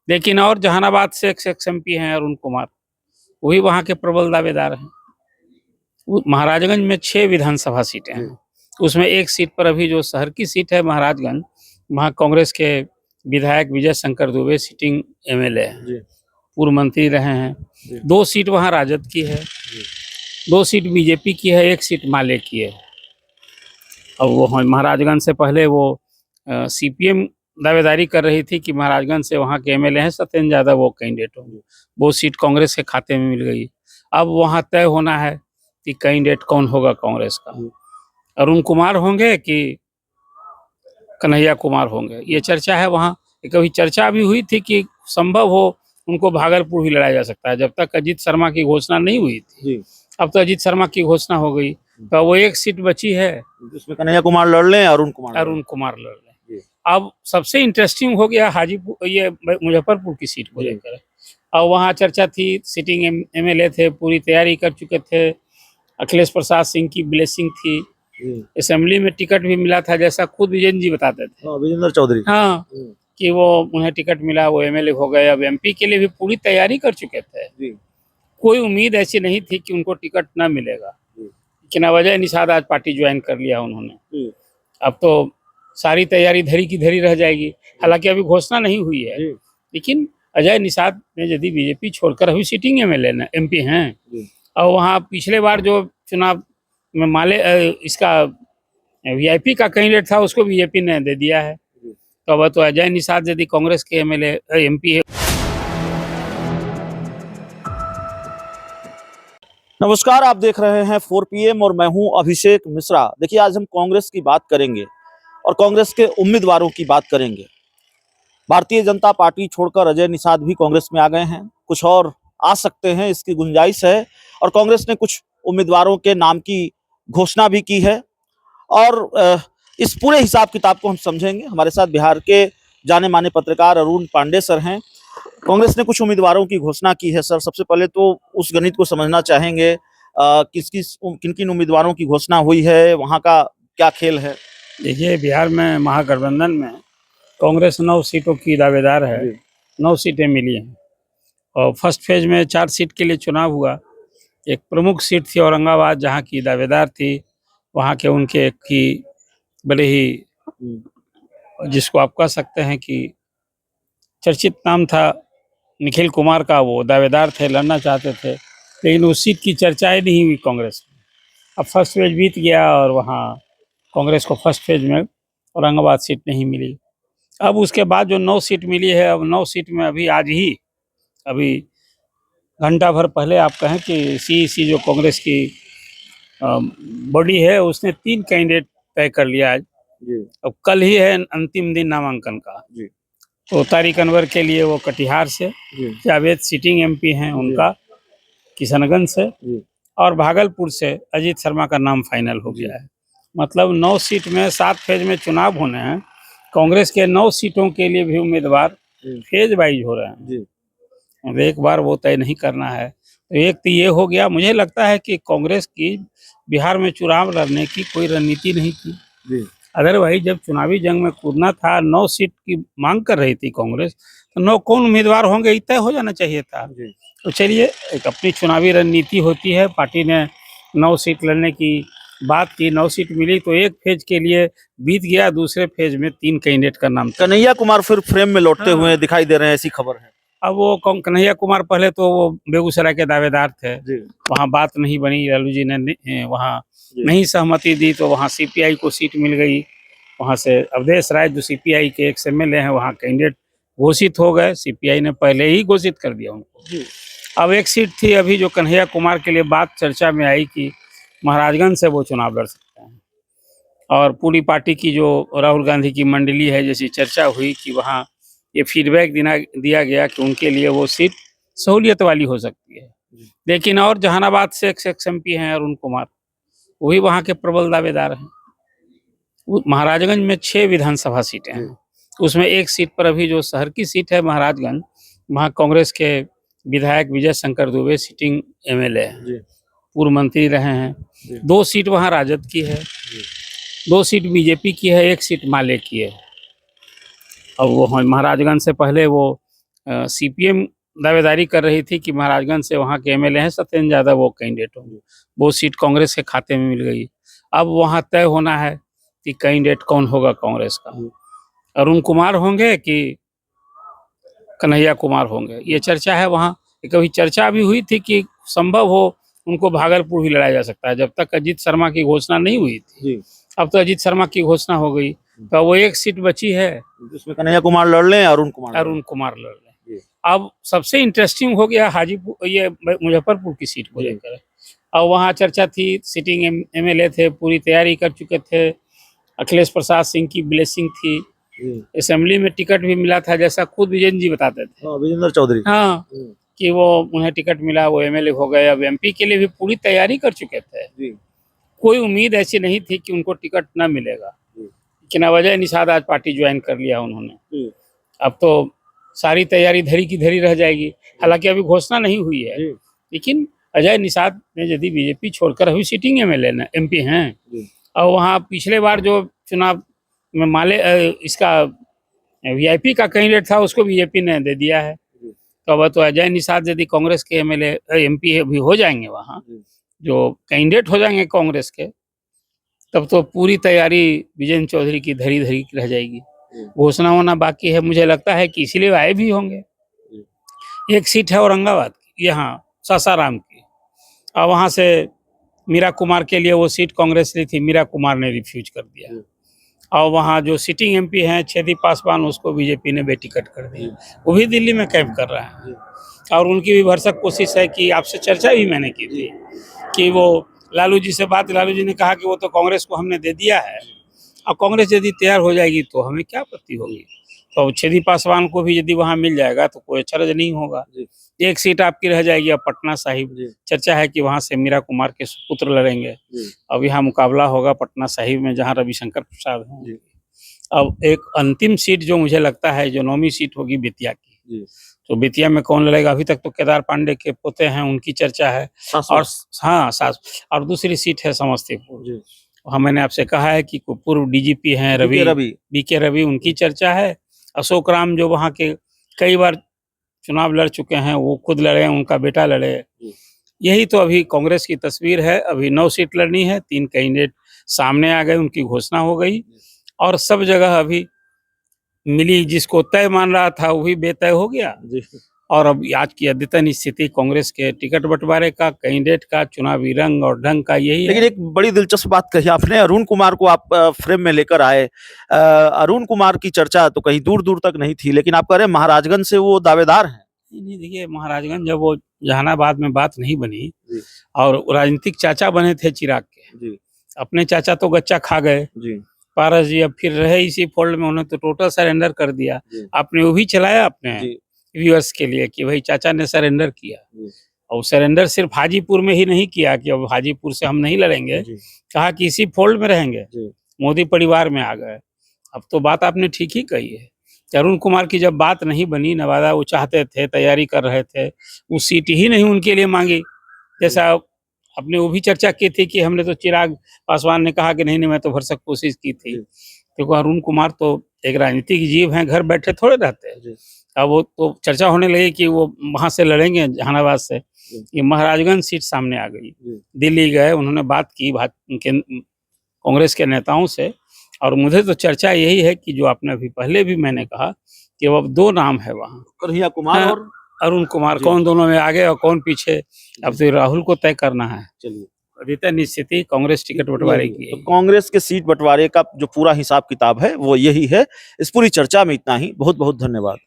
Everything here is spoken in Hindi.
लेकिन और जहानाबाद से एक्स एमपी हैं अरुण कुमार, वही वहाँ के प्रबल दावेदार हैं। महाराजगंज में 6 विधानसभा सीटें हैं, उसमें एक सीट पर अभी जो शहर की सीट है महाराजगंज, वहाँ कांग्रेस के विधायक विजय शंकर दुबे सिटिंग एमएलए हैं, पूर्व मंत्री रहे हैं। 2 सीट वहाँ राजद की है, 2 सीट बीजेपी की है, 1 सीट माले की है। अब वो महाराजगंज से पहले वो सीपीएम दावेदारी कर रही थी कि महाराजगंज से वहाँ के एमएलए हैं सत्येंद्र यादव, वो कैंडिडेट होंगे। वो सीट कांग्रेस के खाते में मिल गई। अब वहाँ तय होना है कि कैंडिडेट कौन होगा कांग्रेस का, अरुण कुमार होंगे कि कन्हैया कुमार होंगे, ये चर्चा है वहाँ। कभी चर्चा भी हुई थी कि संभव हो उनको भागलपुर ही लड़ाया जा सकता है, जब तक अजीत शर्मा की घोषणा नहीं हुई थी। अब तो अजीत शर्मा की घोषणा हो गई, तो वो 1 सीट बची है, जिसमें कन्हैया कुमार लड़ लें, अरुण कुमार लड़ लें। अब सबसे इंटरेस्टिंग हो गया हाजीपुर, ये मुजफ्फरपुर की सीट को लेकर। अब वहाँ चर्चा थी, सिटिंग एमएलए थे, पूरी तैयारी कर चुके थे, अखिलेश प्रसाद सिंह की ब्लेसिंग थी, असेंबली में टिकट भी मिला था, जैसा खुद विजेंद्र जी बताते थे, विजेंद्र चौधरी, हाँ, कि वो उन्हें टिकट मिला, वो एमएलए हो गए। अब एमपी के लिए भी पूरी तैयारी कर चुके थे, कोई उम्मीद ऐसी नहीं थी कि उनको टिकट ना मिलेगा, लेकिन अजय निषाद आज पार्टी ज्वाइन कर लिया उन्होंने। अब तो सारी तैयारी धरी की धरी रह जाएगी, हालांकि अभी घोषणा नहीं हुई है, लेकिन अजय निषाद ने यदि बीजेपी छोड़कर अभी सिटिंग एमएलए एमपी हैं, और वहाँ पिछले बार जो चुनाव में माले इसका वीआईपी का कैंडिडेट था उसको बीजेपी ने दे दिया है, तो अब तो अजय निषाद यदि कांग्रेस के एमएलए एमपी है। नमस्कार, आप देख रहे हैं 4 PM और मैं हूं अभिषेक मिश्रा। देखिए, आज हम कांग्रेस की बात करेंगे और कांग्रेस के उम्मीदवारों की बात करेंगे। भारतीय जनता पार्टी छोड़कर अजय निषाद भी कांग्रेस में आ गए हैं, कुछ और आ सकते हैं, इसकी गुंजाइश है, और कांग्रेस ने कुछ उम्मीदवारों के नाम की घोषणा भी की है। और इस पूरे हिसाब किताब को हम समझेंगे। हमारे साथ बिहार के जाने माने पत्रकार अरुण पांडे सर हैं। कांग्रेस ने कुछ उम्मीदवारों की घोषणा की है। सर, सबसे पहले तो उस गणित को समझना चाहेंगे, किन किन उम्मीदवारों की घोषणा हुई है, वहाँ का क्या खेल है? देखिए, बिहार में महागठबंधन में कांग्रेस 9 सीटों की दावेदार है, 9 सीटें मिली हैं, और फर्स्ट फेज में 4 सीट के लिए चुनाव हुआ। एक प्रमुख सीट थी औरंगाबाद, जहाँ की दावेदार थी वहाँ के उनके एक की बड़े ही, जिसको आप कह सकते हैं कि चर्चित नाम था निखिल कुमार का, वो दावेदार थे, लड़ना चाहते थे, लेकिन उस सीट की चर्चाएं नहीं हुई कांग्रेस में। अब फर्स्ट फेज बीत गया और वहाँ कांग्रेस को फर्स्ट फेज में औरंगाबाद सीट नहीं मिली। अब उसके बाद जो 9 सीट मिली है, अब 9 सीट में अभी घंटा भर पहले आप कहें कि सीईसी जो कांग्रेस की बॉडी है, उसने 3 कैंडिडेट तय कर लिया आज। अब कल ही है अंतिम दिन नामांकन का। तो तारिक अनवर के लिए वो कटिहार से, जावेद सिटिंग एमपी हैं उनका किशनगंज से, और भागलपुर से अजीत शर्मा का नाम फाइनल हो गया है। मतलब 9 सीट में 7 फेज में चुनाव होने हैं। कांग्रेस के 9 सीटों के लिए भी उम्मीदवार फेज वाइज हो रहे हैं, एक बार वो तय नहीं करना है। तो एक तो ये हो गया। मुझे लगता है कि कांग्रेस की बिहार में चुनाव लड़ने की कोई रणनीति नहीं थी। अदरवाइज जब चुनावी जंग में कूदना था, 9 सीट की मांग कर रही थी कांग्रेस, तो 9 कौन उम्मीदवार होंगे ये तय हो जाना चाहिए था। तो चलिए, एक अपनी चुनावी रणनीति होती है। पार्टी ने 9 सीट लड़ने की बात की, 9 सीट मिली, तो एक फेज के लिए बीत गया, दूसरे फेज में 3 कैंडिडेट का नाम। कन्हैया कुमार फिर फ्रेम में लौटते हुए दिखाई दे रहे हैं, ऐसी खबर है। अब वो कन्हैया कुमार पहले तो वो बेगूसराय के दावेदार थे, वहाँ बात नहीं बनी, लालू जी ने वहाँ नहीं सहमति दी, तो वहाँ सीपीआई को सीट मिल गई। वहाँ से अवधेश राय जो सीपीआई के एक एमएलए हैं, वहाँ कैंडिडेट घोषित हो गए। सीपीआई ने पहले ही घोषित कर दिया उनको। अब एक सीट थी अभी जो कन्हैया कुमार के लिए बात चर्चा में आई कि महाराजगंज से वो चुनाव लड़ सकते हैं, और पूरी पार्टी की जो राहुल गांधी की मंडली है, जैसी चर्चा हुई कि वहाँ ये फीडबैक दिया गया कि उनके लिए वो सीट सहूलियत वाली हो सकती है। लेकिन और जहानाबाद से एक्स एमपी हैं अरुण कुमार, वही वहाँ के प्रबल दावेदार हैं। महाराजगंज में 6 विधानसभा सीटें हैं, उसमें एक सीट पर अभी जो शहर की सीट है महाराजगंज, वहाँ कांग्रेस के विधायक विजय शंकर दुबे सिटिंग एमएलए हैं, पूर्व मंत्री रहे हैं। 2 सीट वहाँ राजद की है, 2 सीट बीजेपी की है, 1 सीट माले की है। अब वो महाराजगंज से पहले वो सीपीएम दावेदारी कर रही थी कि महाराजगंज से वहाँ के एमएलए हैं सत्येंद्र यादव वो कैंडिडेट होंगे, वो सीट कांग्रेस के खाते में मिल गई। अब वहाँ तय होना है कि कैंडिडेट कौन होगा कांग्रेस का, अरुण कुमार होंगे कि कन्हैया कुमार होंगे, ये चर्चा है वहाँ। कभी चर्चा भी हुई थी कि संभव हो उनको भागलपुर भी लड़ाया जा सकता है, जब तक अजीत शर्मा की घोषणा नहीं हुई थी। अब तो अजीत शर्मा की घोषणा हो गई, तो वो एक सीट बची है जिसमें कन्हैया कुमार लड़ लें, अरुण कुमार लड़ लें। अब सबसे इंटरेस्टिंग हो गया हाजीपुर, ये मुजफ्फरपुर की सीट को लेकर। अब वहाँ चर्चा थी, सिटिंग एमएलए थे, पूरी तैयारी कर चुके थे, अखिलेश प्रसाद सिंह की ब्लेसिंग थी, असेंबली में टिकट भी मिला था, जैसा खुद विजेंद्र जी बताते थे, विजेंद्र चौधरी, हाँ, कि वो उन्हें टिकट मिला, वो एमएलए हो गए। अब एमपी के लिए भी पूरी तैयारी कर चुके थे, कोई उम्मीद ऐसी नहीं थी कि उनको टिकट न मिलेगा, लेकिन अजय निषाद आज पार्टी ज्वाइन कर लिया उन्होंने। अब तो सारी तैयारी धरी की धरी रह जाएगी, हालांकि अभी घोषणा नहीं हुई है, लेकिन अजय निषाद ने यदि बीजेपी छोड़कर अभी सिटिंग एमएलए एमपी हैं, और वहाँ पिछले बार जो चुनाव में इसका वीआईपी का कैंडिडेट था उसको बीजेपी ने दे दिया है, तो अब तो अजय निषाद यदि कांग्रेस के एमएलए एमपी भी हो जाएंगे, वहाँ जो कैंडिडेट हो जाएंगे कांग्रेस के, तब तो पूरी तैयारी विजेंद्र चौधरी की धरी धरी रह जाएगी। घोषणा होना बाकी है, मुझे लगता है कि इसीलिए आए भी होंगे। एक सीट है औरंगाबाद की, यहाँ सासाराम की, और वहाँ से मीरा कुमार के लिए वो सीट कांग्रेस ली थी, मीरा कुमार ने रिफ्यूज कर दिया, और वहाँ जो सिटिंग एमपी हैं छेदी पासवान, उसको बीजेपी ने बेटिकट कर दिया, वो भी दिल्ली में कैंप कर रहा है। और उनकी भी भरसक कोशिश है कि आपसे चर्चा भी मैंने की थी कि वो लालू जी से बात, लालू जी ने कहा कि वो तो कांग्रेस को हमने दे दिया है, और कांग्रेस यदि तैयार हो जाएगी तो हमें क्या आपत्ति होगी, तो छेदी पासवान को भी यदि वहाँ मिल जाएगा तो कोई अचरज नहीं होगा। एक सीट आपकी रह जाएगी, अब पटना साहिब, चर्चा है कि वहाँ से मीरा कुमार के सुपुत्र लड़ेंगे। अब यहाँ मुकाबला होगा पटना साहिब में, जहाँ रविशंकर प्रसाद हैं। अब एक अंतिम सीट जो मुझे लगता है जो 9वीं सीट होगी बेतिया की, तो बेतिया में कौन लड़ेगा, अभी तक तो केदार पांडे के पोते हैं, उनकी चर्चा है, और हाँ और दूसरी सीट है समस्तीपुर। हाँ, मैंने आपसे कहा है कि पूर्व डीजीपी हैं बीके रवि, उनकी चर्चा है। अशोक राम जो वहाँ के कई बार चुनाव लड़ चुके हैं, वो खुद लड़े, उनका बेटा लड़े। यही तो अभी कांग्रेस की तस्वीर है। अभी 9 सीट लड़नी है, 3 कैंडिडेट सामने आ गए, उनकी घोषणा हो गई, और सब जगह अभी मिली, जिसको तय मान रहा था वो भी बेतय हो गया। और अब आज की अद्यतन स्थिति कांग्रेस के टिकट बंटवारे का, कैंडिडेट का, चुनावी रंग और ढंग का यही है। लेकिन एक बड़ी दिलचस्प बात कही आपने, अरुण कुमार को आप फ्रेम में लेकर आए। अरुण कुमार की चर्चा तो कहीं दूर दूर तक नहीं थी, लेकिन आप कह रहे हैं महाराजगंज से वो दावेदार हैं। नहीं, देखिए, महाराजगंज जब वो जहानाबाद में बात नहीं बनी और राजनीतिक चाचा बने थे चिराग के, अपने चाचा तो गच्चा खा गए पारस जी, अब फिर रहे इसी फोल्ड में, उन्होंने तो टोटल सरेंडर कर दिया। आपने वो भी चलाया अपने व्यूअर्स के लिए कि भाई चाचा ने सरेंडर किया, और सरेंडर सिर्फ हाजीपुर में ही नहीं किया कि अब हाजीपुर से हम नहीं लड़ेंगे, कहा कि इसी फोल्ड में रहेंगे, मोदी परिवार में आ गए। अब तो बात आपने ठीक ही कही है। अरुण कुमार की जब बात नहीं बनी, नवादा वो चाहते थे, तैयारी कर रहे थे, वो सीट ही नहीं उनके लिए मांगी, जैसा आपने वो भी चर्चा की थी कि हमने तो चिराग पासवान ने कहा कि नहीं मैं तो भरसक कोशिश की थी। देखो, अरुण कुमार तो एक राजनीतिक जीव हैं, घर बैठे थोड़े रहते हैं। अब वो तो चर्चा होने लगी कि वो वहां से लड़ेंगे जहानाबाद से, ये महाराजगंज सीट सामने आ गई। दिल्ली गए, उन्होंने बात की कांग्रेस के नेताओं से, और मुझे तो चर्चा यही है कि जो आपने अभी पहले भी मैंने कहा कि अब 2 नाम है वहाँ, कन्हैया कुमार और अरुण कुमार, कौन दोनों में आगे और कौन पीछे, अब तो राहुल को तय करना है। चलिए, अद्यतन स्थिति कांग्रेस टिकट बंटवारे की, तो कांग्रेस के सीट बंटवारे का जो पूरा हिसाब किताब है वो यही है। इस पूरी चर्चा में इतना ही। बहुत बहुत धन्यवाद।